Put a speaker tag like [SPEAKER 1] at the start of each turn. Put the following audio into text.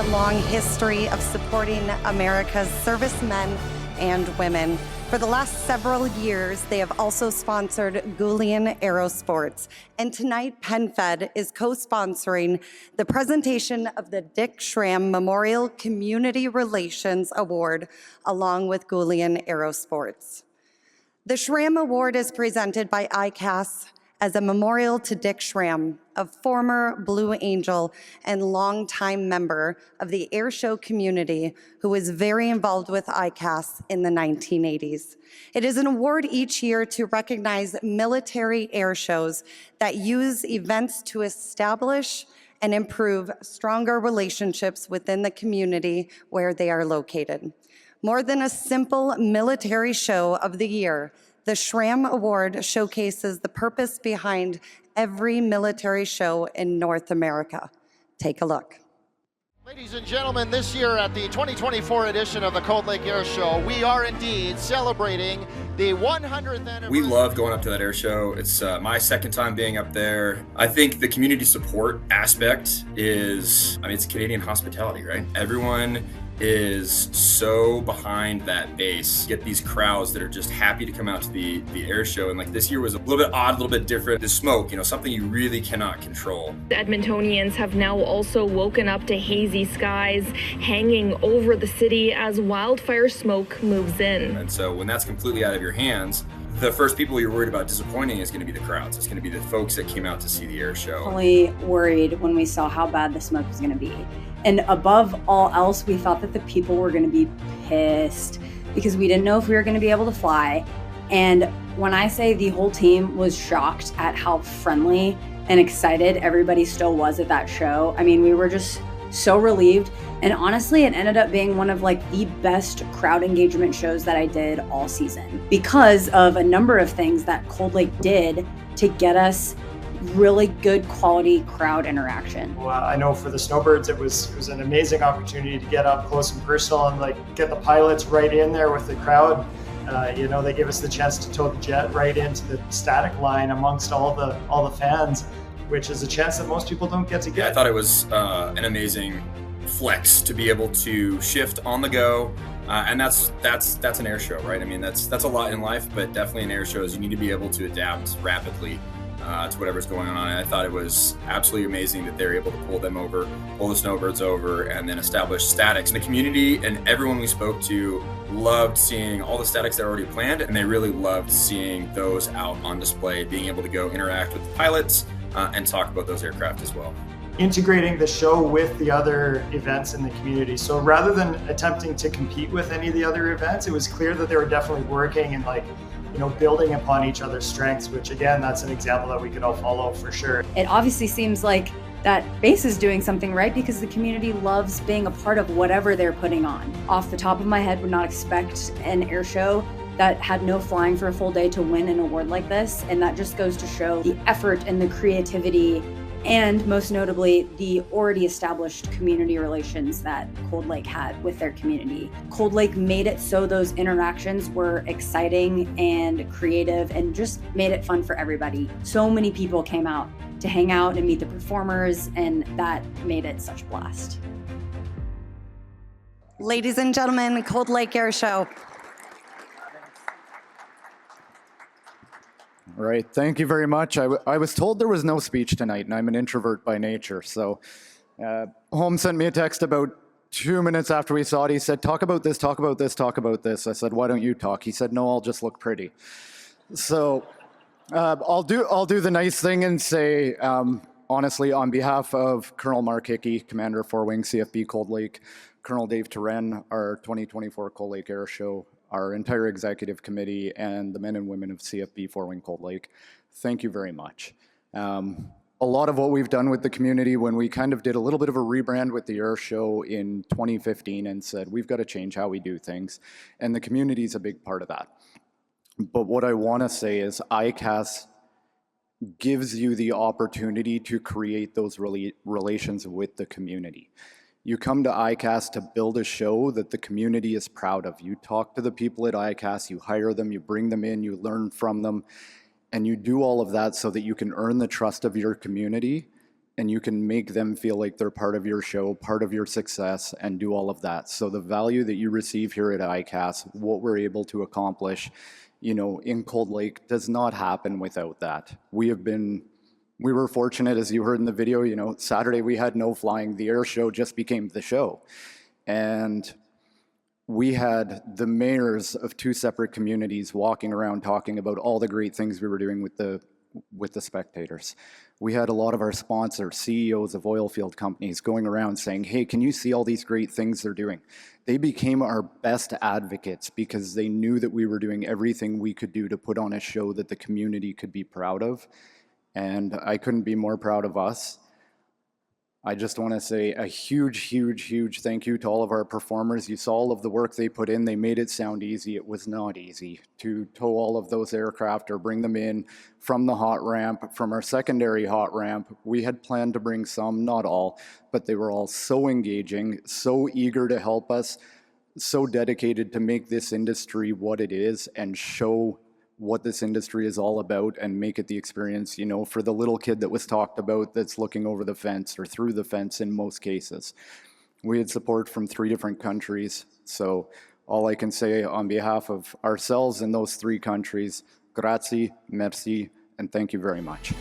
[SPEAKER 1] long history of supporting America's servicemen and women. For the last several years, they have also sponsored Goulian Aerosports. And tonight, PenFed is co-sponsoring the presentation of the Dick Schram Memorial Community Relations Award, along with Goulian Aerosports. The Schram Award is presented by ICAS as a memorial to Dick Schram, a former Blue Angel and longtime member of the air show community who was very involved with ICAS in the 1980s. It is an award each year to recognize military air shows that use events to establish and improve stronger relationships within the community where they are located. More than a simple military show of the year, the Schram Award showcases the purpose behind every military show in North America. Take a look.
[SPEAKER 2] Ladies and gentlemen, this year at the 2024 edition of the Cold Lake Air Show, we are indeed celebrating the 100th anniversary.
[SPEAKER 3] We love going up to that air show. It's my second time being up there. I think the community support aspect is, it's Canadian hospitality, right? Everyone is so behind that base. Get these crowds that are just happy to come out to the air show. And like this year was a little bit odd, a little bit different. The smoke, something you really cannot control.
[SPEAKER 4] The Edmontonians have now also woken up to hazy skies hanging over the city as wildfire smoke moves in.
[SPEAKER 3] And so when that's completely out of your hands, the first people you're worried about disappointing is going to be the crowds. It's going to be the folks that came out to see the air show.
[SPEAKER 5] Only worried when we saw how bad the smoke was going to be. And above all else, we thought that the people were going to be pissed because we didn't know if we were going to be able to fly. And when I say the whole team was shocked at how friendly and excited everybody still was at that show, we were just so relieved. And honestly, it ended up being one of the best crowd engagement shows that I did all season because of a number of things that Cold Lake did to get us really good quality crowd interaction.
[SPEAKER 6] Well, I know for the Snowbirds, it was an amazing opportunity to get up close and personal and get the pilots right in there with the crowd. They gave us the chance to tow the jet right into the static line amongst all the fans, which is a chance that most people don't get to get.
[SPEAKER 3] Yeah, I thought it was an amazing flex to be able to shift on the go. And that's an air show, right? That's a lot in life, but definitely in air shows, you need to be able to adapt rapidly to whatever's going on. And I thought it was absolutely amazing that they're able to pull the Snowbirds over, and then establish statics. And the community and everyone we spoke to loved seeing all the statics that are already planned, and they really loved seeing those out on display, being able to go interact with the pilots and talk about those aircraft as well.
[SPEAKER 6] Integrating the show with the other events in the community. So rather than attempting to compete with any of the other events, it was clear that they were definitely working and building upon each other's strengths, which again, that's an example that we could all follow for sure.
[SPEAKER 5] It obviously seems like that base is doing something right because the community loves being a part of whatever they're putting on. Off the top of my head, would not expect an air show that had no flying for a full day to win an award like this. And that just goes to show the effort and the creativity and most notably, the already established community relations that Cold Lake had with their community. Cold Lake made it so those interactions were exciting and creative and just made it fun for everybody. So many people came out to hang out and meet the performers, and that made it such a blast.
[SPEAKER 1] Ladies and gentlemen, Cold Lake Air Show.
[SPEAKER 7] All right, thank you very much. I was told there was no speech tonight, and I'm an introvert by nature. So Holmes sent me a text about 2 minutes after we saw it. He said, talk about this, talk about this, talk about this. I said, why don't you talk? He said, no, I'll just look pretty. So I'll do the nice thing and say, honestly, on behalf of Colonel Mark Hickey, Commander 4 Wing CFB Cold Lake, Colonel Dave Turenne, our 2024 Cold Lake Air Show, our entire executive committee, and the men and women of CFB 4 Wing Cold Lake, thank you very much. A lot of what we've done with the community, when we kind of did a little bit of a rebrand with the air show in 2015 and said, we've got to change how we do things, and the community is a big part of that. But what I want to say is ICAS gives you the opportunity to create those relations with the community. You come to ICAS to build a show that the community is proud of. You talk to the people at ICAS, you hire them, you bring them in, you learn from them, and you do all of that so that you can earn the trust of your community and you can make them feel like they're part of your show, part of your success, and do all of that. So the value that you receive here at ICAS, what we're able to accomplish, you know, in Cold Lake does not happen without that. We were fortunate, as you heard in the video, you know, Saturday we had no flying. The air show just became the show. And we had the mayors of 2 separate communities walking around talking about all the great things we were doing with the spectators. We had a lot of our sponsors, CEOs of oil field companies, going around saying, hey, can you see all these great things they're doing? They became our best advocates because they knew that we were doing everything we could do to put on a show that the community could be proud of. And I couldn't be more proud of us. I just want to say a huge, huge, huge thank you to all of our performers. You saw all of the work they put in. They made it sound easy. It was not easy to tow all of those aircraft or bring them in from the hot ramp, from our secondary hot ramp. We had planned to bring some, not all, but they were all so engaging, so eager to help us, so dedicated to make this industry what it is and show what this industry is all about and make it the experience, you know, for the little kid that was talked about that's looking over the fence or through the fence in most cases. We had support from 3 different countries. So all I can say on behalf of ourselves in those 3 countries, grazie, merci, and thank you very much.